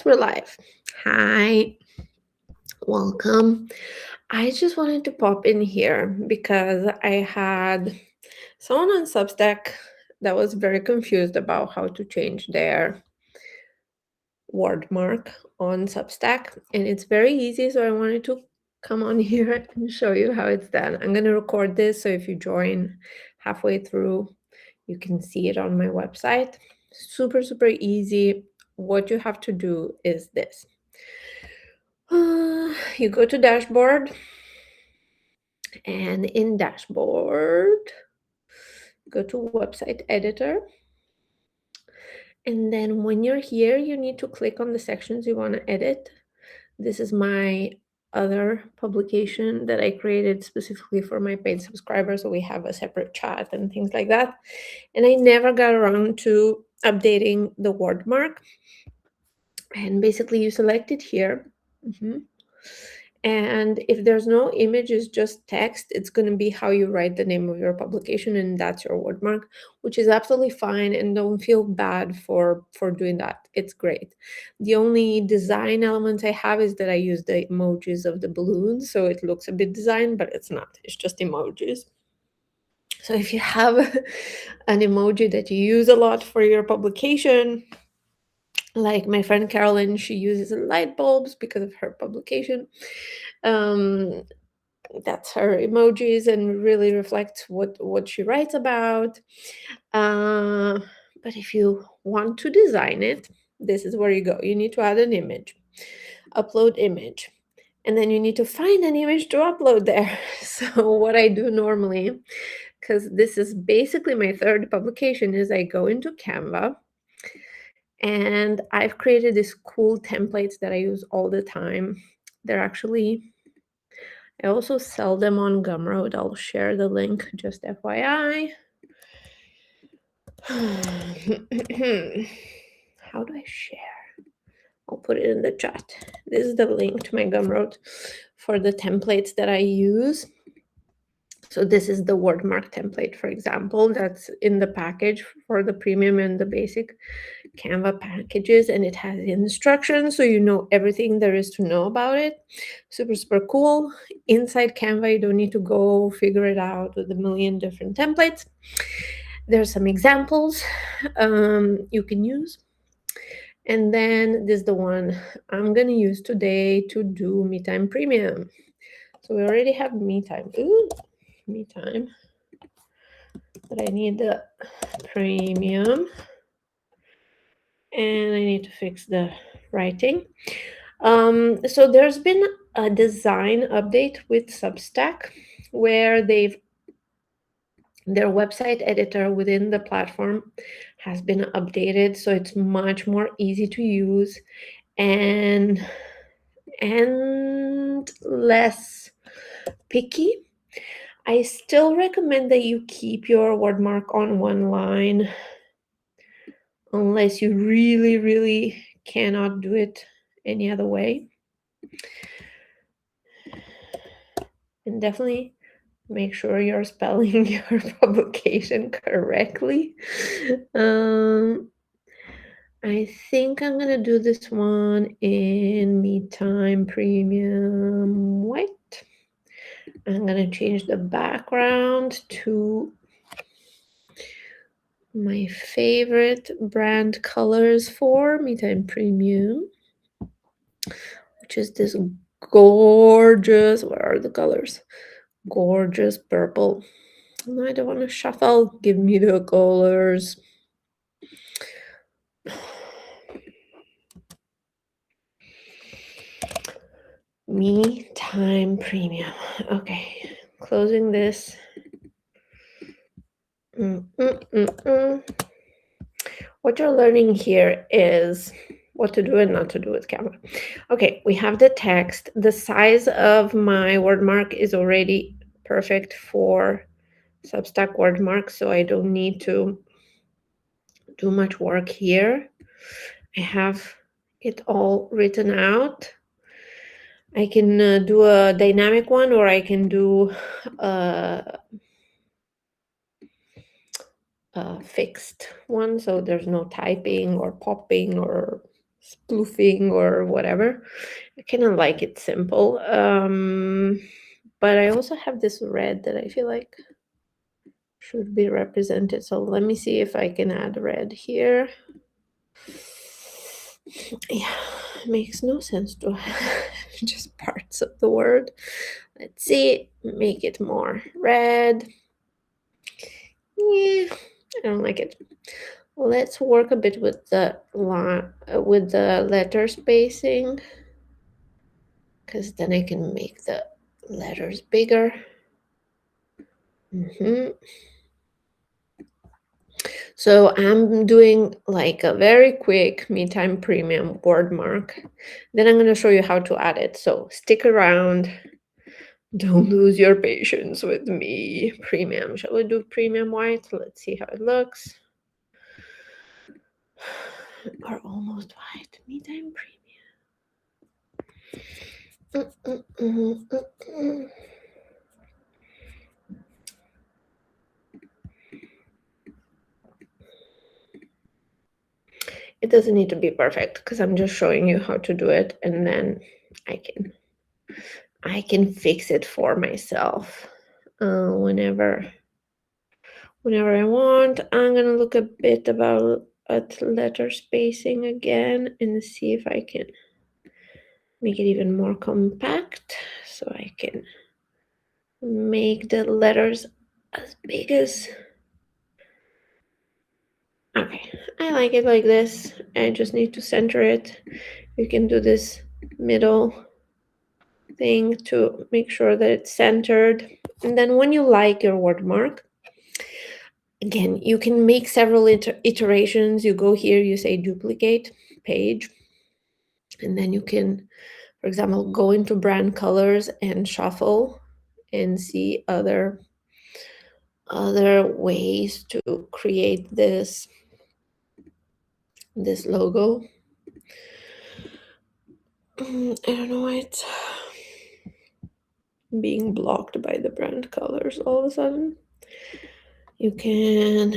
Yes, we're live. Hi, welcome. I just wanted to pop in here because I had someone on Substack that was very confused about how to change their wordmark on Substack, and it's very easy. So I wanted to come on here and show you how it's done. I'm going to record this, so if you join halfway through, you can see it on my website. Super, super easy. What you have to do is this. You go to dashboard, and in dashboard, go to website editor. And then when you're here, you need to click on the sections you want to edit. This is my other publication that I created specifically for my paid subscribers. So we have a separate chat and things like that. And I never got around to updating the wordmark. And basically you select it here. And if there's no images, just text, it's going to be how you write the name of your publication, and that's your wordmark, which is absolutely fine. And don't feel bad for doing that. It's great. The only design element I have is that I use the emojis of the balloons, so it looks a bit designed, but it's not. It's just emojis. So if you have an emoji that you use a lot for your publication, like my friend Carolyn, she uses light bulbs because of her publication. That's her emojis and really reflects what she writes about. But if you want to design it, this is where you go. You need to add an image, upload image, and then you need to find an image to upload there. So what I do normally, because this is basically my third publication, is I go into Canva. And I've created these cool templates that I use all the time. They're actually, I also sell them on Gumroad. I'll share the link, just FYI. How do I share? I'll put it in the chat. This is the link to my Gumroad for the templates that I use. So this is the wordmark template, for example, that's in the package for the premium and the basic Canva packages, and it has instructions, so you know everything there is to know about it. Super, super cool. Inside Canva, you don't need to go figure it out with a million different templates. There's some examples you can use. And then this is the one I'm going to use today to do Me Time Premium. So we already have Me Time. Ooh, Me Time. But I need the premium. And I need to fix the writing. So there's been a design update with Substack where their website editor within the platform has been updated, so it's much more easy to use and less picky. I still recommend that you keep your wordmark on one line unless you really, really cannot do it any other way. And definitely make sure you're spelling your publication correctly. I think I'm gonna do this one in Me Time Premium White. I'm gonna change the background to my favorite brand colors for Me Time Premium, which is this gorgeous, where are the colors? Gorgeous purple. No, I don't want to shuffle. Give me the colors. Me Time Premium. Okay, closing this. What you're learning here is what to do and not to do with Canva. Okay, we have the text. The size of my wordmark is already perfect for Substack Wordmark, so I don't need to do much work here. I have it all written out. I can do a dynamic one, or I can do a fixed one, so there's no typing or popping or spoofing or whatever. I kind of like it simple. But I also have this red that I feel like should be represented. So let me see if I can add red here. Yeah, it makes no sense to have just parts of the word. Let's see, make it more red. Yeah, I don't like it. Let's work a bit with the letter spacing, because then I can make the letters bigger. So I'm doing like a very quick Me-Time Premium Wordmark. Then I'm going to show you how to add it. So stick around. Don't lose your patience with me. Premium. Shall we do premium white? Let's see how it looks. Or almost white. Me-Time Premium. It doesn't need to be perfect because I'm just showing you how to do it, and then I can fix it for myself whenever I want. I'm gonna look a bit at letter spacing again and see if I can make it even more compact, so I can make the letters as big as. Okay, I like it like this. I just need to center it. You can do this middle thing to make sure that it's centered. And then when you like your word mark, again, you can make several iterations. You go here, you say duplicate page, and then you can, for example, go into brand colors and shuffle and see other ways to create this logo. I don't know why it's being blocked by the brand colors all of a sudden. You can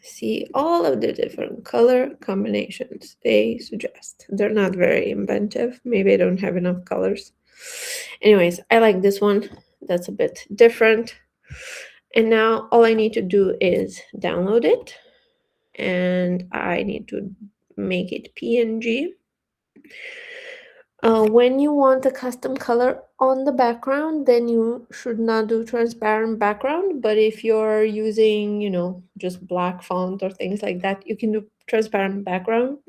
see all of the different color combinations they suggest. They're not very inventive. Maybe I don't have enough colors. Anyways, I like this one. That's a bit different. And now all I need to do is download it. And I need to make it PNG. When you want a custom color on the background, then you should not do transparent background. But if you're using, just black font or things like that, you can do transparent background.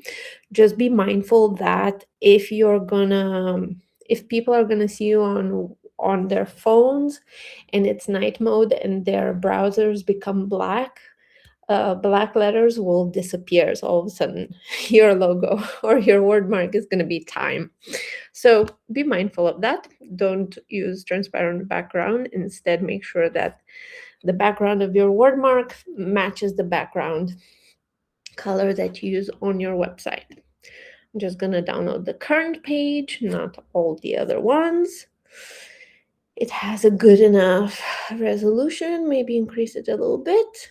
Just be mindful that if people are gonna see you on their phones and it's night mode and their browsers become black, black letters will disappear. So all of a sudden your logo or your word mark is going to be time. So be mindful of that. Don't use transparent background. Instead, make sure that the background of your word mark matches the background color that you use on your website. I'm just going to download the current page, not all the other ones. It has a good enough resolution. Maybe increase it a little bit.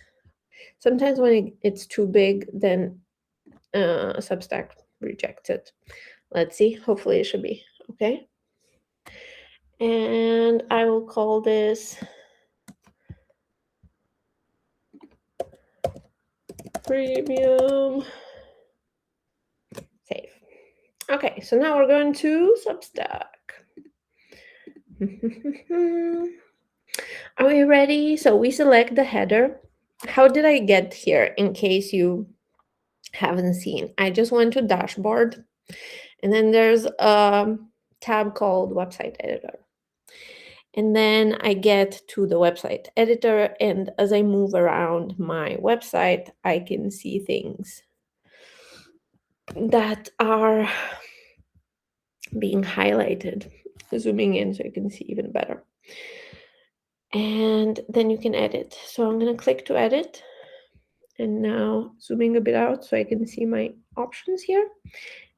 Sometimes when it's too big, then Substack rejects it. Let's see. Hopefully it should be okay. And I will call this Premium. Save. Okay, so now we're going to Substack. Are we ready? So we select the header. How did I get here in case you haven't seen? I just went to dashboard and then there's a tab called website editor. And then I get to the website editor, and as I move around my website, I can see things that are being highlighted. Zooming in so you can see even better. And then you can edit. So I'm going to click to edit. And now zooming a bit out so I can see my options here.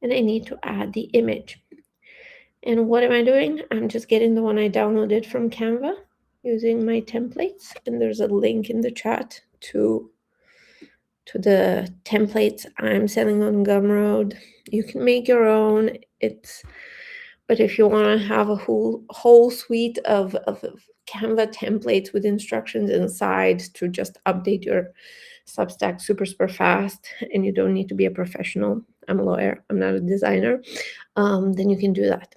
And I need to add the image. And what am I doing? I'm just getting the one I downloaded from Canva using my templates. And there's a link in the chat to to the templates I'm selling on Gumroad. You can make your own. But if you want to have a whole suite of Canva templates with instructions inside to just update your Substack super fast, and you don't need to be a professional. I'm a lawyer. I'm not a designer. Then you can do that.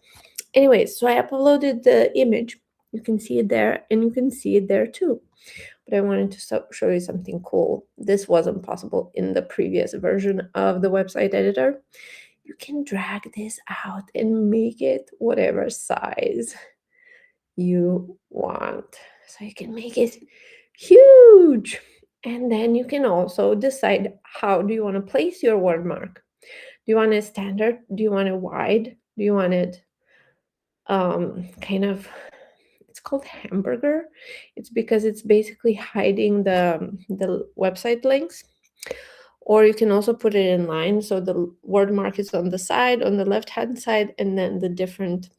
Anyways, so I uploaded the image. You can see it there, and you can see it there too. But I wanted to show you something cool. This wasn't possible in the previous version of the website editor. You can drag this out and make it whatever size you want. So you can make it huge. And then you can also decide how do you want to place your word mark. Do you want it standard? Do you want it wide? Do you want it kind of, it's called hamburger. It's because it's basically hiding the website links. Or you can also put it in line, so the word mark is on the side, on the left hand side, and then the different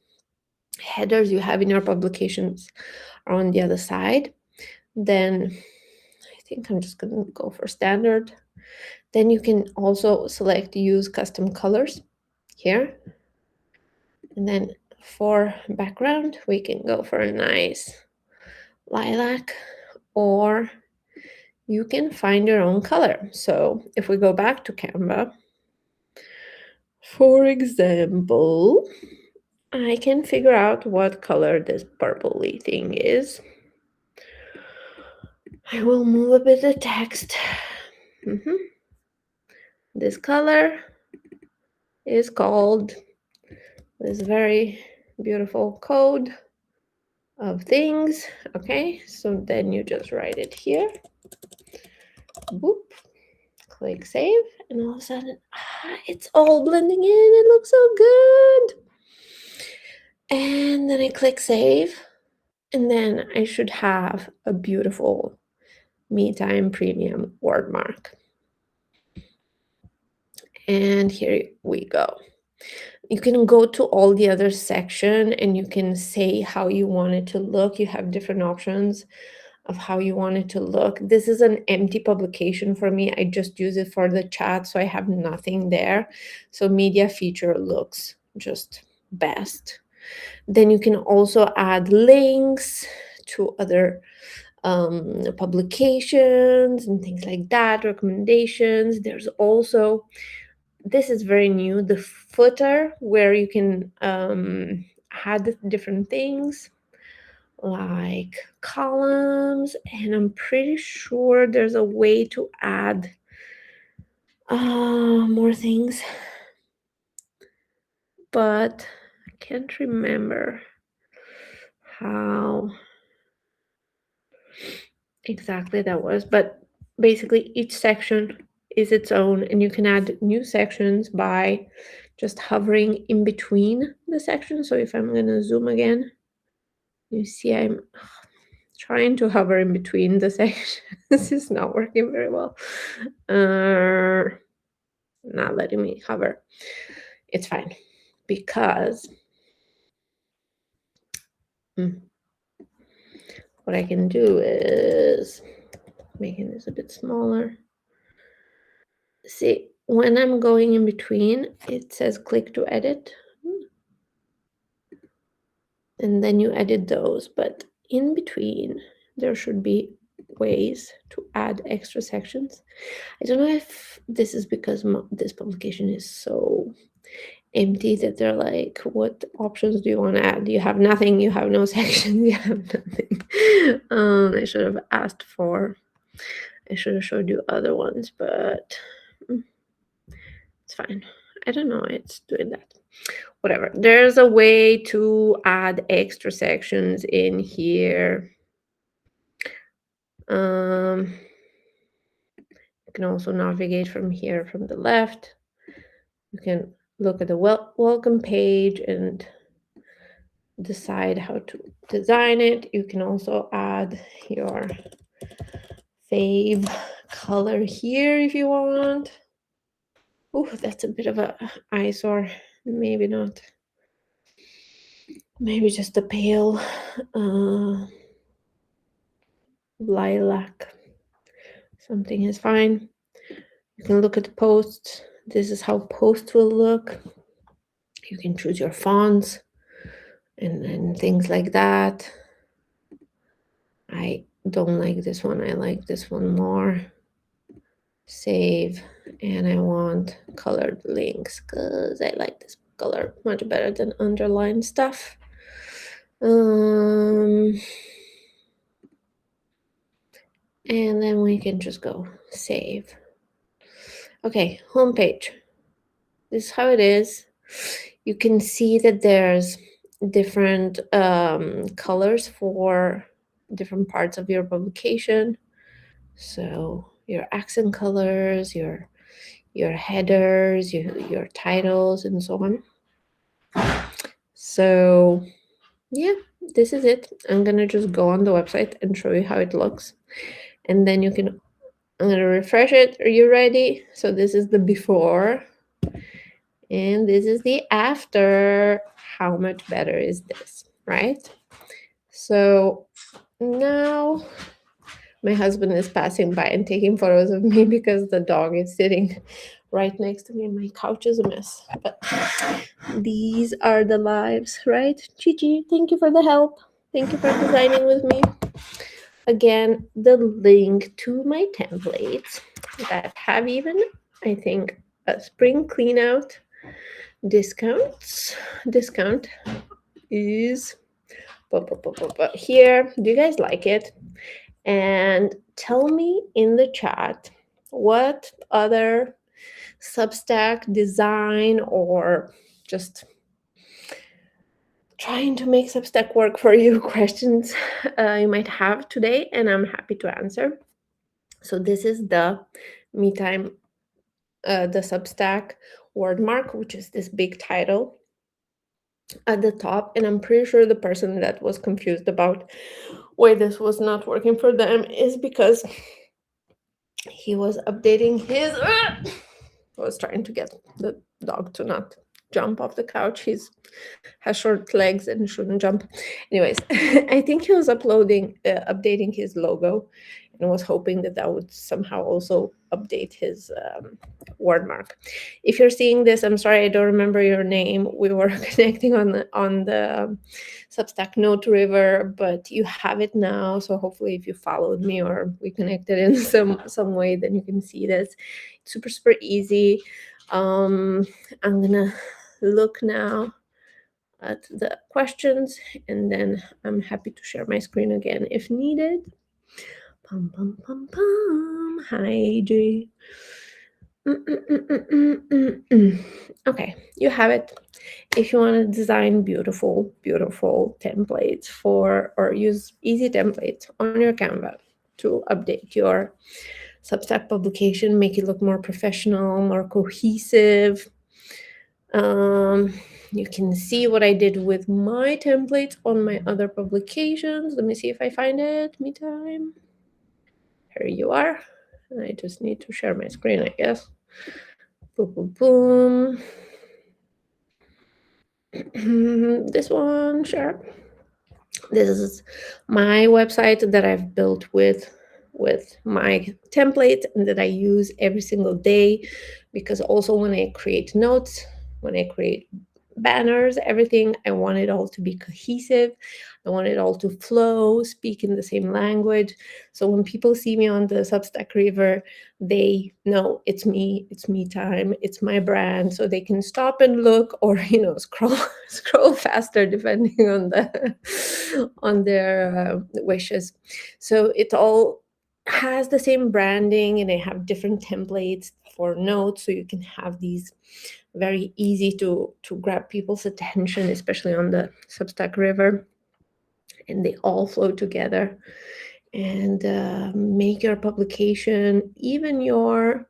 headers you have in your publications are on the other side. Then I think I'm just going to go for standard. Then you can also select use custom colors here. And then for background, we can go for a nice lilac, or you can find your own color. So if we go back to Canva, for example, I can figure out what color this purpley thing is. I will move a bit of text. This color is called this very beautiful code of things. Okay, so then you just write it here. Boop. Click save, and all of a sudden, it's all blending in. It looks so good. And then I click save, and then I should have a beautiful Me Time Premium word mark. And here we go. You can go to all the other section and you can say how you want it to look. You have different options of how you want it to look. This is an empty publication for me. I just use it for the chat, so I have nothing there. So media feature looks just best. Then you can also add links to other publications and things like that, recommendations. There's also, this is very new, the footer, where you can add different things like columns, and I'm pretty sure there's a way to add more things, but I can't remember how exactly that was. But basically each section is its own, and you can add new sections by just hovering in between the sections. So if I'm going to zoom again, you see I'm trying to hover in between the sections. This is not working very well. Not letting me hover. It's fine, because what I can do is making this a bit smaller. See, when I'm going in between, it says click to edit. And then you edit those, but in between, there should be ways to add extra sections. I don't know if this is because this publication is so empty that they're like, what options do you want to add? You have nothing, you have no sections, you have nothing. I should have asked for, I should have showed you other ones, but it's fine. I don't know, it's doing that. Whatever. There's a way to add extra sections in here. You can also navigate from here from the left. You can look at the welcome page and decide how to design it. You can also add your fave color here if you want. Oh, that's a bit of a eyesore. Maybe not. Maybe just a pale lilac. Something is fine. You can look at posts. This is how posts will look. You can choose your fonts and things like that. I don't like this one. I like this one more. Save. And I want colored links because I like this color much better than underlined stuff. And then we can just go save. Okay, homepage. This is how it is. You can see that there's different colors for different parts of your publication. So your accent colors, your headers, your titles, and so on. So yeah, this is it. I'm gonna just go on the website and show you how it looks, and then you can. I'm gonna refresh it. Are you ready? So this is the before, and this is the after. How much better is this, right? So now my husband is passing by and taking photos of me because the dog is sitting right next to me. My couch is a mess, but these are the lives, right? Gigi, thank you for the help. Thank you for designing with me. Again, the link to my templates that have even, I think, a spring clean out discount is here. Do you guys like it? And tell me in the chat what other Substack design or just trying to make Substack work for you questions you might have today, and I'm happy to answer. So this is the me time, the Substack Wordmark, which is this big title at the top, and I'm pretty sure the person that was confused about why this was not working for them is because he was updating his was trying to get the dog to not jump off the couch. He's has short legs and shouldn't jump. Anyways, I think he was updating his logo and was hoping that that would somehow also update his wordmark. If you're seeing this, I'm sorry, I don't remember your name. We were connecting on the Substack Note River, but you have it now. So hopefully if you followed me or we connected in some way, then you can see this. It's super, super easy. I'm gonna look now at the questions, and then I'm happy to share my screen again if needed. Pum, pum, pum, pum. Hi, Jay. Okay, you have it. If you want to design beautiful, beautiful templates or use easy templates on your Canva to update your Substack publication, make it look more professional, more cohesive. You can see what I did with my templates on my other publications. Let me see if I find it. Me time. Here you are. And I just need to share my screen, I guess. Boom, boom, boom. This one, share. This is my website that I've built with my template and that I use every single day, because also when I create notes, when I create banners, everything, I want it all to be cohesive. I want it all to flow, speak in the same language. So when people see me on the Substack River, they know it's me time, it's my brand, so they can stop and look, or scroll faster depending on their wishes. So it all has the same branding, and I have different templates for notes, so you can have these very easy to grab people's attention, especially on the Substack River, and they all flow together and make your publication, even your,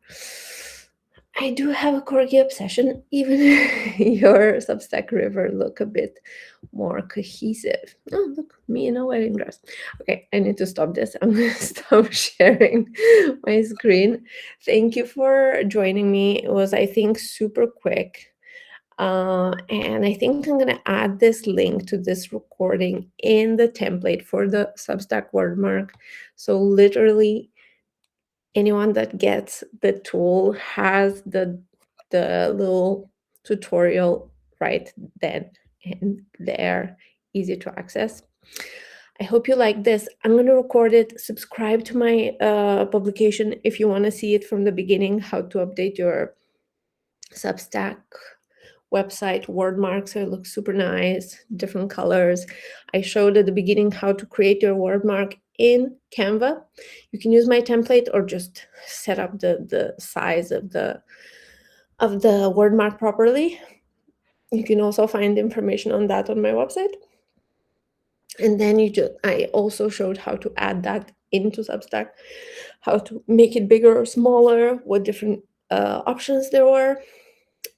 I do have a corgi obsession, even your Substack River look a bit more cohesive. Oh, look, me in a wedding dress. Okay, I need to stop this. I'm going to stop sharing my screen. Thank you for joining me. It was, I think, super quick. And I think I'm going to add this link to this recording in the template for the Substack Wordmark. So literally, anyone that gets the tool has the little tutorial right then and there, easy to access. I hope you like this. I'm going to record it. Subscribe to my publication if you want to see it from the beginning, how to update your Substack website wordmark so it looks super nice, different colors. I showed at the beginning how to create your wordmark in Canva. You can use my template or just set up the size of the wordmark properly. You can also find information on that on my website. And then I also showed how to add that into Substack, how to make it bigger or smaller, what different options there were.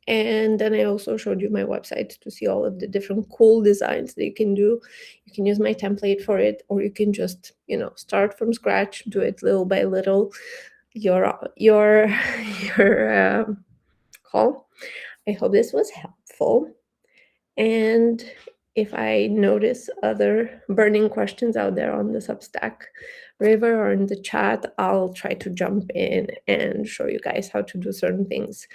And then I also showed you my website to see all of the different cool designs that you can do. You can use my template for it, or you can just, start from scratch, do it little by little, your call. I hope this was helpful. And if I notice other burning questions out there on the Substack river or in the chat, I'll try to jump in and show you guys how to do certain things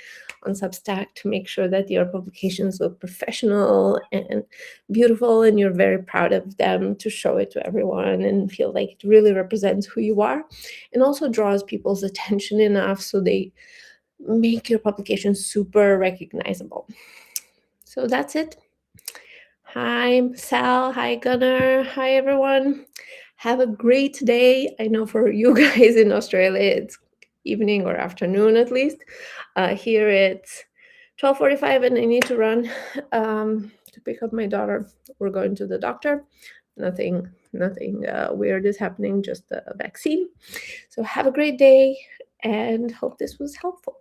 on Substack to make sure that your publications look professional and beautiful and you're very proud of them, to show it to everyone and feel like it really represents who you are, and also draws people's attention enough so they make your publication super recognizable. So that's it. Hi, Sal. Hi, Gunnar. Hi, everyone. Have a great day. I know for you guys in Australia, it's evening or afternoon at least. Here it's 12:45 and I need to run to pick up my daughter. We're going to the doctor. Nothing weird is happening, just a vaccine. So have a great day and hope this was helpful.